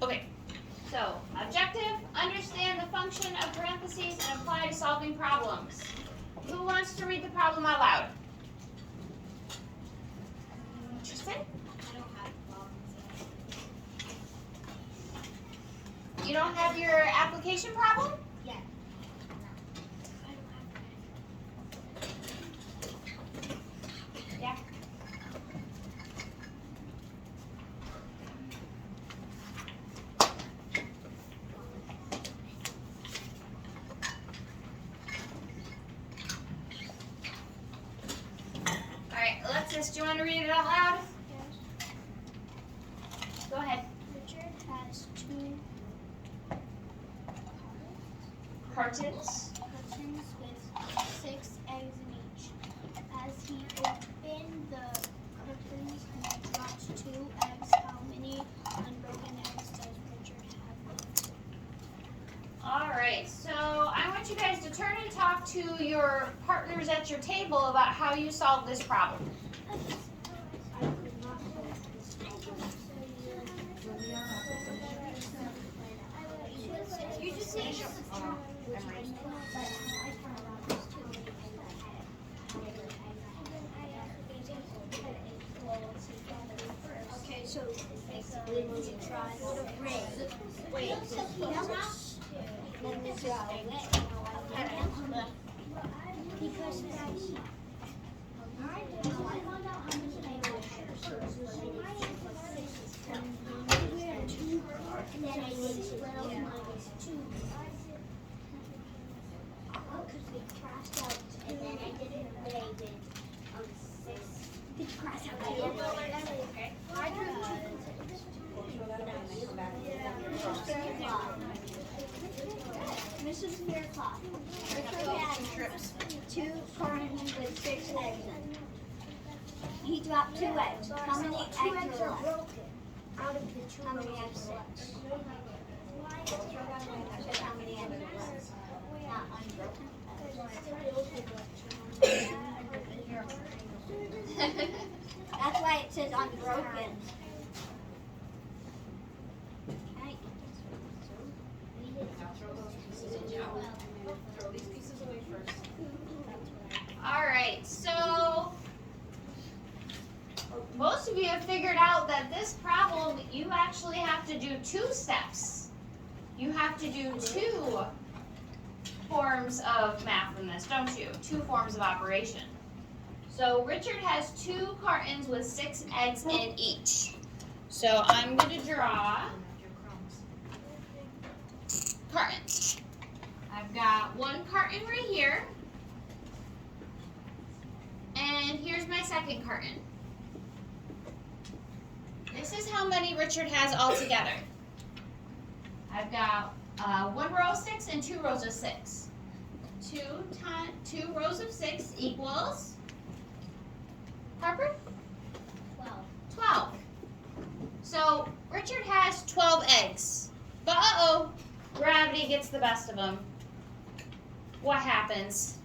Okay, so objective, understand the function of parentheses and apply to solving problems. Who wants to read the problem out loud? Tristan? I don't have problems yet. You don't have your application problem? Yeah. Yeah. All right, Alexis, do you want to read it out loud? Yes. Go ahead. Richard has two Cartons. cartons with 6 eggs in each. As he opened the cartons and dropped 2 eggs, how many unbroken eggs does Richard have? All right, so I want you guys to turn and talk to your partners at your table about how you solved this problem. You just need to Okay, so basically when you try to wait, then this is because and then I need 12 minus 2. Because we crossed out, and then I did it away with 6. Did you cross out? Okay. I drew 2. Mrs. Faircloth. Richard had 2 cartons with 6 eggs in. He dropped 2 eggs. How many eggs are left? Out of the 2, how many eggs are left? How many eggs are left? Not unbroken. That's why it says unbroken. Okay. Throw these pieces away first. All right, so most of you have figured out that this problem, you actually have to do 2 steps. You have to do 2 forms of math in this, don't you? 2 forms of operation. So Richard has 2 cartons with 6 eggs in each. So I'm going to draw cartons. I've got 1 carton right here. And here's my second carton. This is how many Richard has altogether. I've got 1 row of 6 and 2 rows of 6. 2 rows of 6 equals, Harper? 12. So Richard has 12 eggs. But gravity gets the best of him. What happens?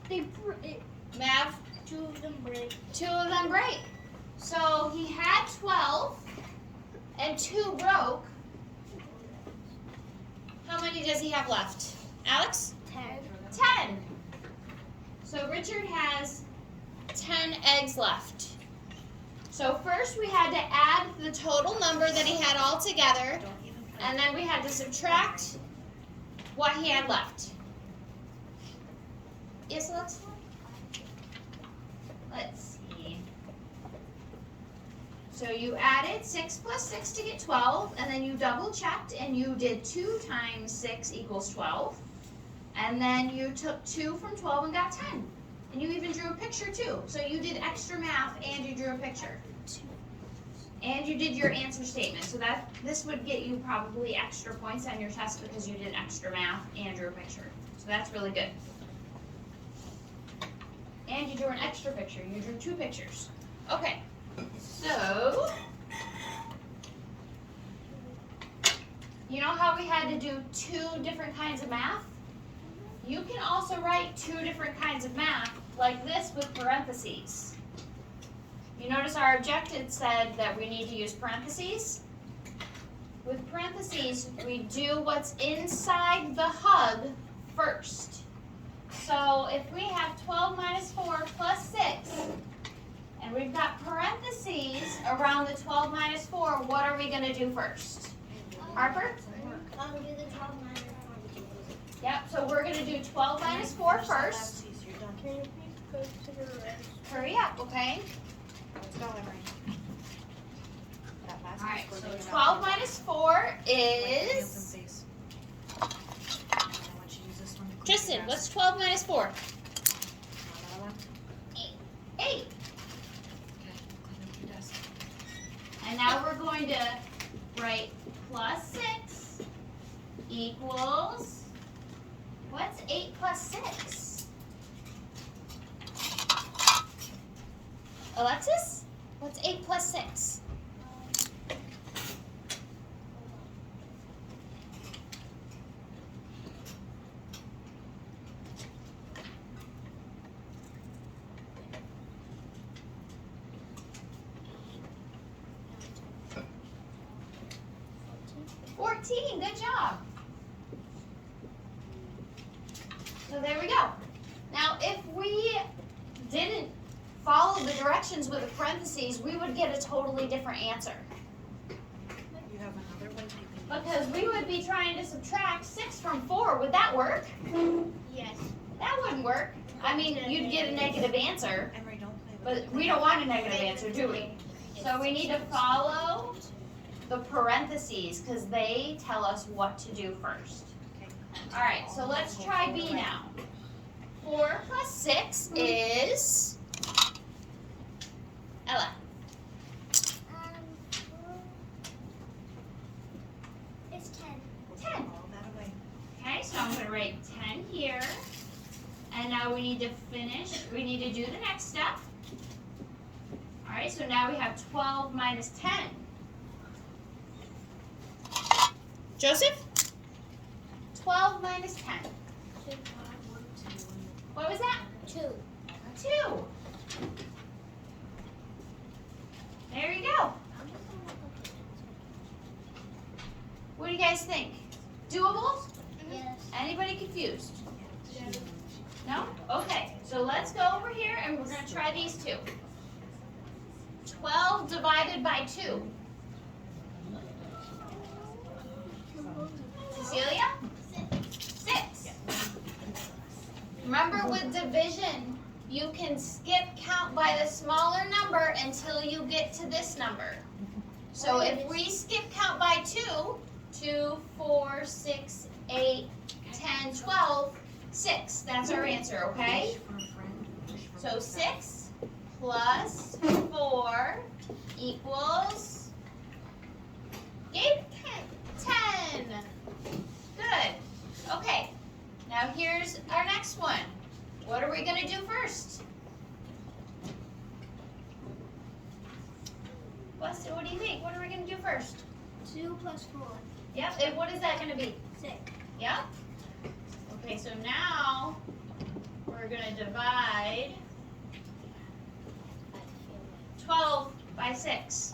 Mav? 2 of them break. 2 of them break. So he had 12 and 2 broke. How many does he have left? Alex? 10. So Richard has 10 eggs left. So first we had to add the total number that he had all together, and then we had to subtract what he had left. Yes, let's see. So you added 6 plus 6 to get 12, and then you double checked and you did 2 times 6 equals 12. And then you took 2 from 12 and got 10. And you even drew a picture too. So you did extra math and you drew a picture. And you did your answer statement. So this would get you probably extra points on your test because you did extra math and drew a picture. So that's really good. And you drew an extra picture. You drew 2 pictures. Okay. So, you know how we had to do 2 different kinds of math? You can also write 2 different kinds of math like this with parentheses. You notice our objective said that we need to use parentheses? with parentheses, we do what's inside the hug first. So if we have 12 minus 4 plus 6, and we've got parentheses around the 12 minus 4, what are we going to do first? Harper? Do the 12 minus 4. Yep, so we're going to do 12 minus 4 first. Can you please go to the rest? Hurry up, okay? Let's go, Emery. That last All right, one's so going in 12 our minus 4 face. is... Face. I want you to use this one to clean Tristan, your what's desk. 12 minus 4? Another one? 8. Okay, clean up your desk. And now we're going to write plus 6 equals, what's 8 plus 6? Alexis? What's 8 plus 6? Good job. So there we go. Now if we didn't follow the directions with the parentheses, we would get a totally different answer. You have another one you can Because we would be trying to subtract 6 from 4. Would that work? Yes. That wouldn't work. I mean, you'd get a negative answer, Emery, don't play with but we don't want a negative answer, do we? So we need to follow the parentheses because they tell us what to do first. Okay. All right, so let's try B now. 4 plus 6 is, Ella, It's 10. 10. All that away. Okay, so I'm going to write 10 here. And now we need to finish, we need to do the next step. All right, so now we have 12 minus 10. Joseph? 12 minus 10. What was that? 2. 2. There you go. What do you guys think? Doable? Yes. Anybody confused? No? Okay, so let's go over here and we're going to try these two. 12 divided by 2. Cecilia? 6. Remember with division, you can skip count by the smaller number until you get to this number. So if we skip count by 2, 2, 4, 6, 8, 10, 12, 6. That's our answer, okay? So 6 plus 4 equals, Gabe, 10. Good. Okay. Now here's our next one. What are we going to do first? What do you think? What are we going to do first? 2 plus 4. Yep, and what is that going to be? 6. Yep. Okay, so now we're going to divide 12 by 6.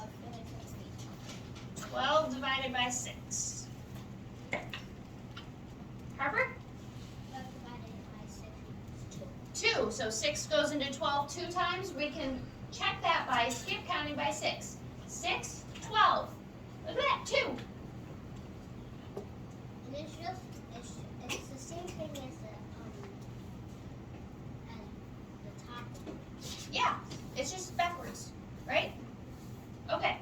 12 divided by 6. Harper? 2. So 6 goes into 12 2 times. We can check that by skip counting by 6. 6, 12. Look at that, 2. And it's just, it's the same thing as the top one. Yeah, it's just backwards, right? Okay.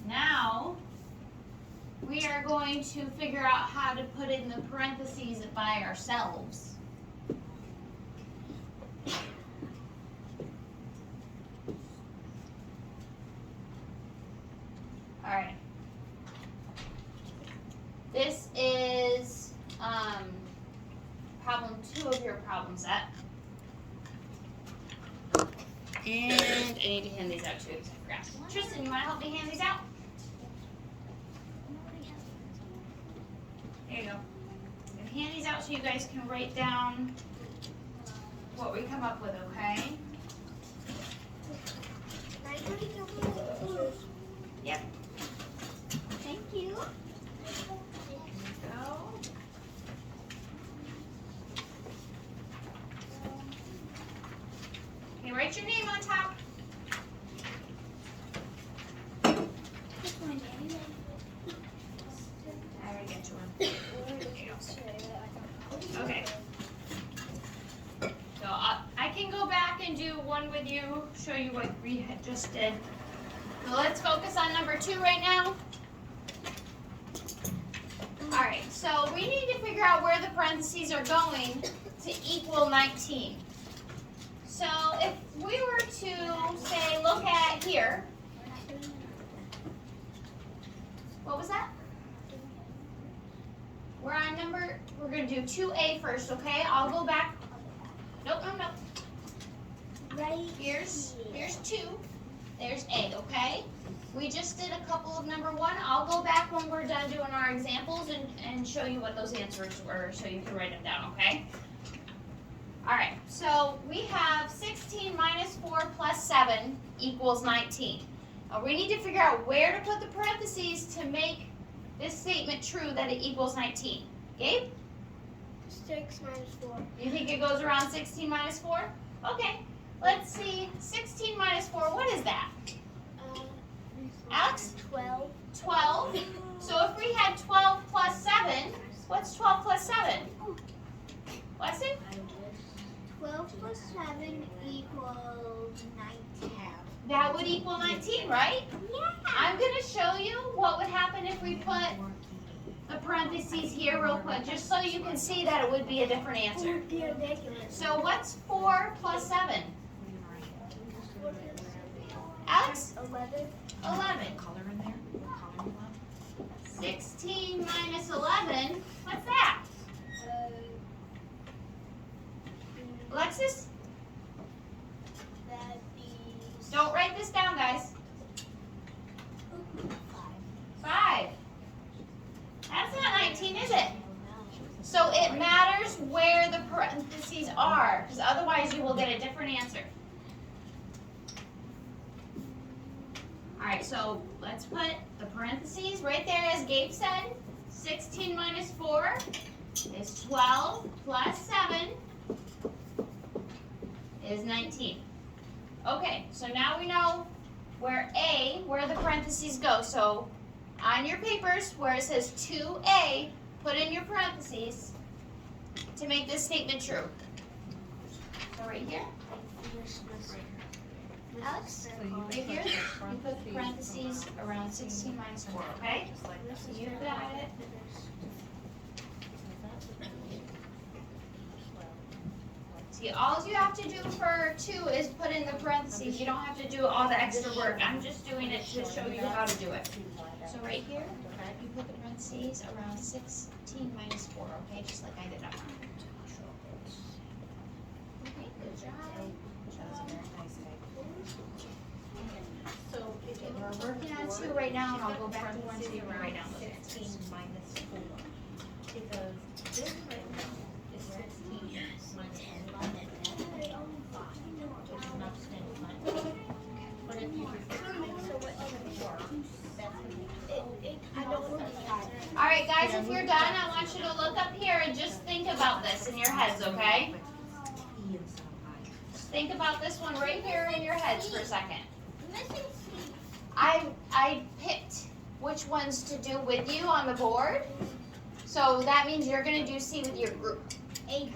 Now, we are going to figure out how to put in the parentheses by ourselves. All right. This is problem 2 of your problem set. And I need to hand these out too because I forgot. Tristan, you want to help me hand these out? There you go. I'm going to hand these out so you guys can write down what we come up with, okay? Right, what do you do? Yep. show you what we had just did. So let's focus on number 2 right now. Alright, so we need to figure out where the parentheses are going to equal 19. So if we were to say, look at here. What was that? We're going to do 2A first, okay? I'll go back. Nope. Right. Here's 2. There's A, okay? We just did a couple of number 1. I'll go back when we're done doing our examples and show you what those answers were so you can write them down, okay? Alright, so we have 16 minus 4 plus 7 equals 19. Now we need to figure out where to put the parentheses to make this statement true that it equals 19. Gabe? 6 minus 4. You think it goes around 16 minus 4? Okay, let's see. 16 minus 4, what is that? Alex? 12. 12. So if we had 12 plus 7, what's 12 plus 7? What's it? 12 plus 7 equals 19. That would equal 19, right? Yeah. I'm going to show you what would happen if we put the parentheses here real quick, just so you can see that it would be a different answer. So what's 4 plus 7? Alex? 11. 11. Color in there? Color in that? 16 minus 11, what's that? Alexis? That'd be Don't write this down, guys. 5. That's not 19, is it? So it matters where the parentheses are, because otherwise you will get a different answer. Alright, so let's put the parentheses right there as Gabe said. 16 minus 4 is 12 plus 7 is 19. Okay, so now we know where the parentheses go. So on your papers where it says 2A, put in your parentheses to make this statement true. So right here, Alex, right here, you put the parentheses around 16 minus 4, okay? So you got it. See, all you have to do for 2 is put in the parentheses. You don't have to do all the extra work. I'm just doing it to show you how to do it. So right here, you put the parentheses around 16 minus 4, okay? Just like I did up front. Okay, good job. That was a very nice type. So if it We're working on 2 right now, and I'll go back to 1 so you can write down the 16 answers. minus 4, because this right now is 16 minus 11, which is not the same as 9. But if you so what 4, that's I don't know the answer. All right, guys, if you're done, I want you to look up here and just think about this in your heads, okay? E instead of I. Just think about this one right here in your heads for a second. Missing C. I picked which ones to do with you on the board. So that means you're going to do C with your group. A, B,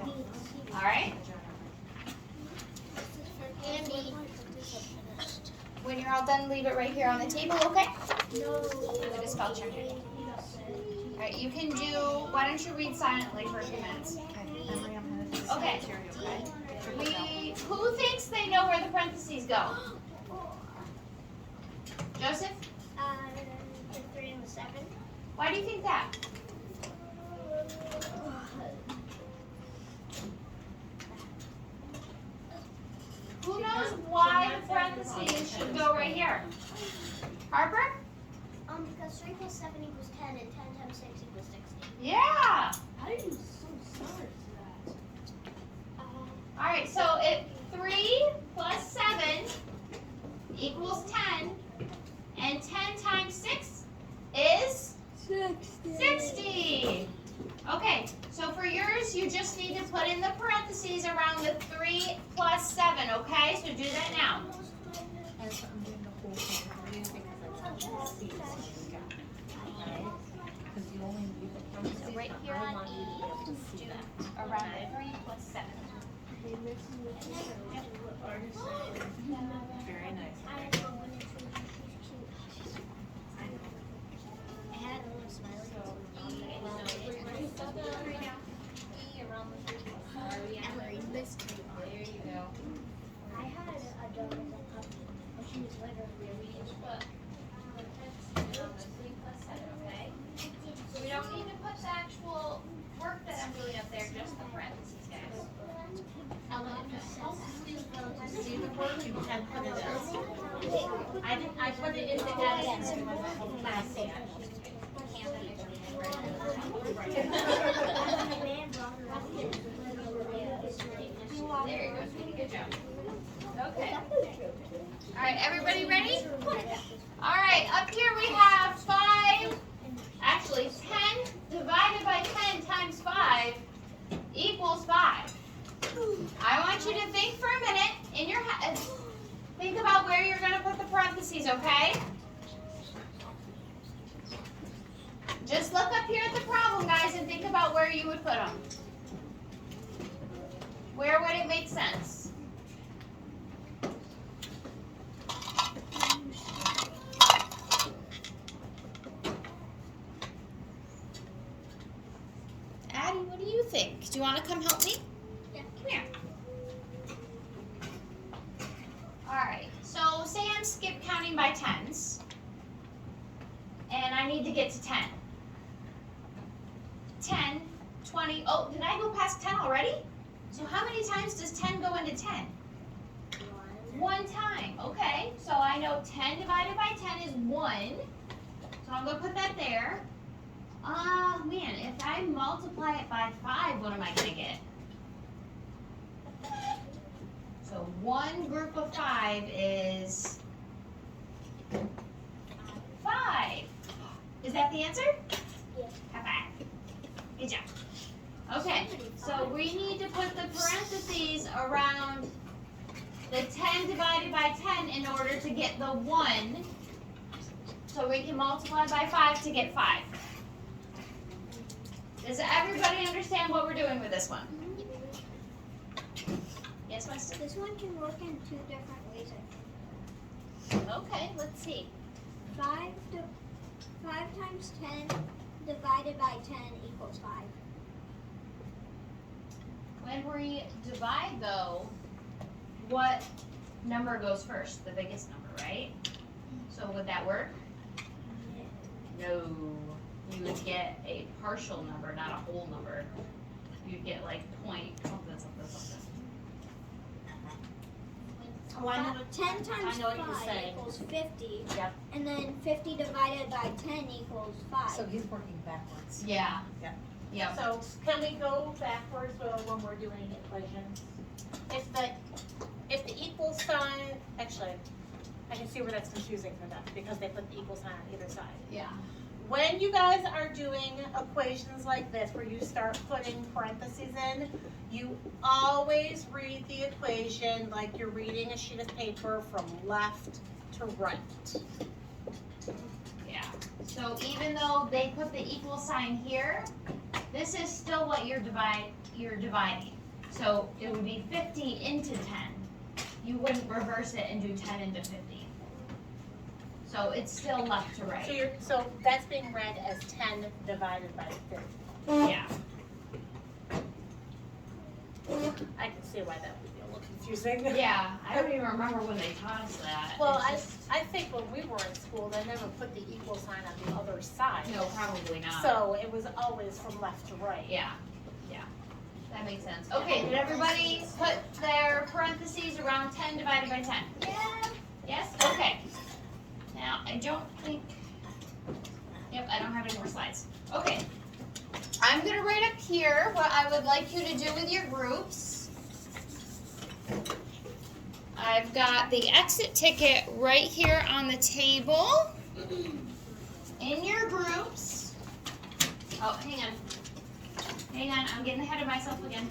All right? and D. When you're all done, leave it right here on the table, okay? No. Look at spell check. All right, you can do, why don't you read silently for a few minutes? Memory, I'm gonna do this Okay. material, okay? Who thinks they know where the parentheses go? Joseph? The 3 and the 7. Why do you think that? Who knows why the parentheses should go right here? Harper? Because 3 plus 7 equals 10, and 10 times 6 equals 60. Yeah! How did you so smart to that? All right, so if 3 plus 7 equals 10, and 10 times 6 is 60. Okay, so for yours, you just need to put in the parentheses around the 3 plus 7, okay? So do that now. That's what I'm doing the whole thing for you because I told you to see this one you got. Right? Because you only, you So right here on E, do around the 3 plus 7. Very nice. I had a little smiley. Emily, this too. There you go. I had a donut that puppy, and she was literally Okay? So we don't need to put the actual work that I'm doing up there, just the parentheses, guys. See the word you can put it as. I put it into as class A. There you go, sweetie, good job. Okay. All right, everybody ready? All right, up here we have 5, actually 10 divided by 10 times 5 equals 5. I want you to think for a minute in your head. Think about where you're going to put the parentheses, okay? Just look up here at the problem, guys, and think about where you would put them. Where would it make sense? Addie, what do you think? Do you want to come help me? Yeah. Come here. Alright, so say I'm skip counting by tens, and I need to get to 10. 10, 20, oh, did I go past 10 already? So how many times does 10 go into 10? One time, okay. So I know 10 divided by 10 is 1. So I'm going to put that there. Man, if I multiply it by 5, what am I going to get? So one group of 5 is 5. Is that the answer? Yeah. High five. Good job. Okay, so we need to put the parentheses around the 10 divided by 10 in order to get the 1. So we can multiply by 5 to get 5. Does everybody understand what we're doing with this one? Yes, Weston? This one can work in 2 different ways, I think. Okay, let's see. 5 times 10 divided by 10 equals 5. When we divide, though, what number goes first? The biggest number, right? So would that work? No. You would get a partial number, not a whole number. You'd get like point something, something, something. Oh, I know, 10 times I know what you're 5 saying. equals 50. Yep. And then 50 divided by 10 equals 5. So he's working backwards. Yeah. Yeah. Yep. So can we go backwards when we're doing equations? If the equal sign, actually, I can see where that's confusing for them because they put the equal sign on either side. Yeah. When you guys are doing equations like this where you start putting parentheses in, you always read the equation like you're reading a sheet of paper from left to right. Yeah. So even though they put the equal sign here, this is still what you're dividing. So it would be 50 into 10. You wouldn't reverse it and do 10 into 50. So it's still left to right. So that's being read as 10 divided by 50. Yeah. I can see why that would be a little confusing. Yeah. I don't even remember when they taught us that. Well, It's I think when we were in school, they never put the equal sign on the other side. no, probably not. So it was always from left to right. Yeah. Yeah. That makes sense. Okay. Did everybody put their parentheses around 10 divided by 10? Yeah. Yes? Okay. Now, I don't think, yep, I don't have any more slides. Okay. I'm going to write up here what I would like you to do with your groups. I've got the exit ticket right here on the table. In your groups. Oh, hang on. Hang on, I'm getting ahead of myself again.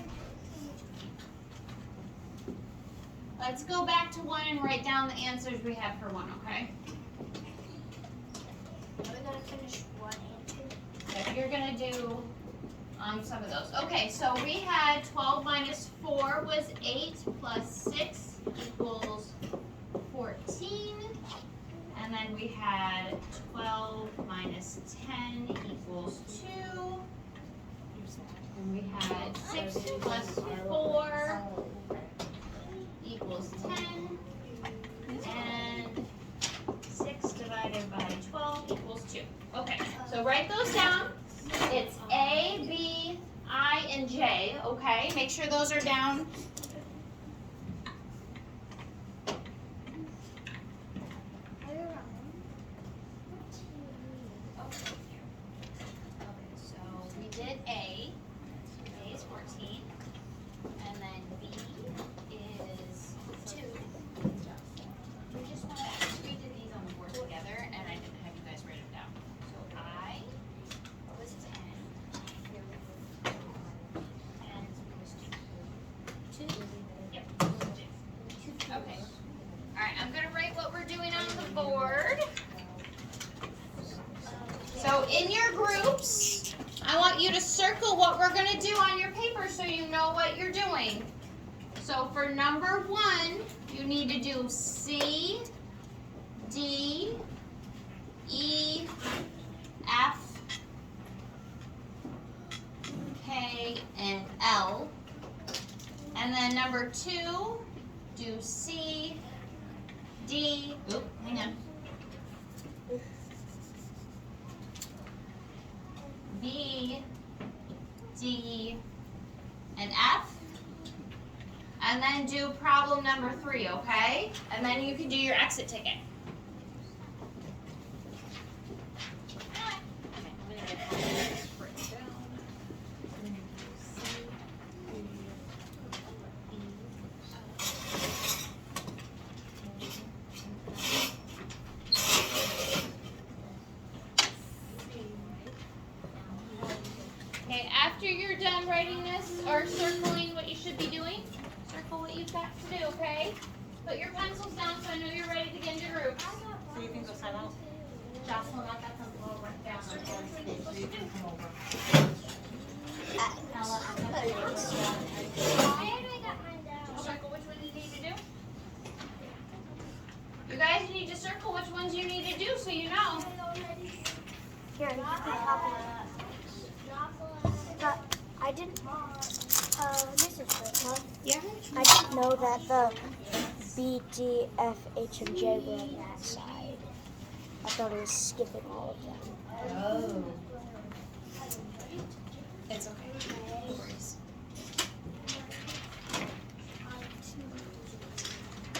Let's go back to 1 and write down the answers we have for 1, okay? Are we going to finish 1 and 2? If you're gonna do on some of those. Okay, so we had 12 minus 4 was 8 plus 6 equals 14. And then we had 12 minus 10 equals 2. And we had 6 plus 4 equals 10. And 6 divided by 12 equals 2. Okay, so write those down. It's A, B, I, and J, okay? Make sure those are down. Okay, so we did A. A is 14. And then B is 2. We just want to, we did these on the board together, and I didn't have you guys write them down. So I was 10. And was 2. 2? Yep, 2. Okay. Alright, I'm going to write what we're doing on the board. So in your groups, I want you to circle what we're going to do on your paper so you know what you're doing. So for number 1, you need to do C, D, E, F, K, and L. And then number 2, do C, D, hang on. B, D, and F. And then do problem number 3, okay? And then you can do your exit ticket. Okay, after you're done writing this or circling what you should be doing, circle what you've got to do, okay? Put your pencils down so I know you're ready to get into groups. So you can go sign out. Jocelyn, I got some little work down there. So you can come over. Ella, I got your work down. Why did I got mine down? Circle which one you need to do. You guys need to circle which ones you need to do so you know. Here, you can copy it. But I didn't. This is good, huh? Yeah. I didn't know that the B, D, F, H, and J were on that side. I thought it was skipping all of them. Oh. It's okay.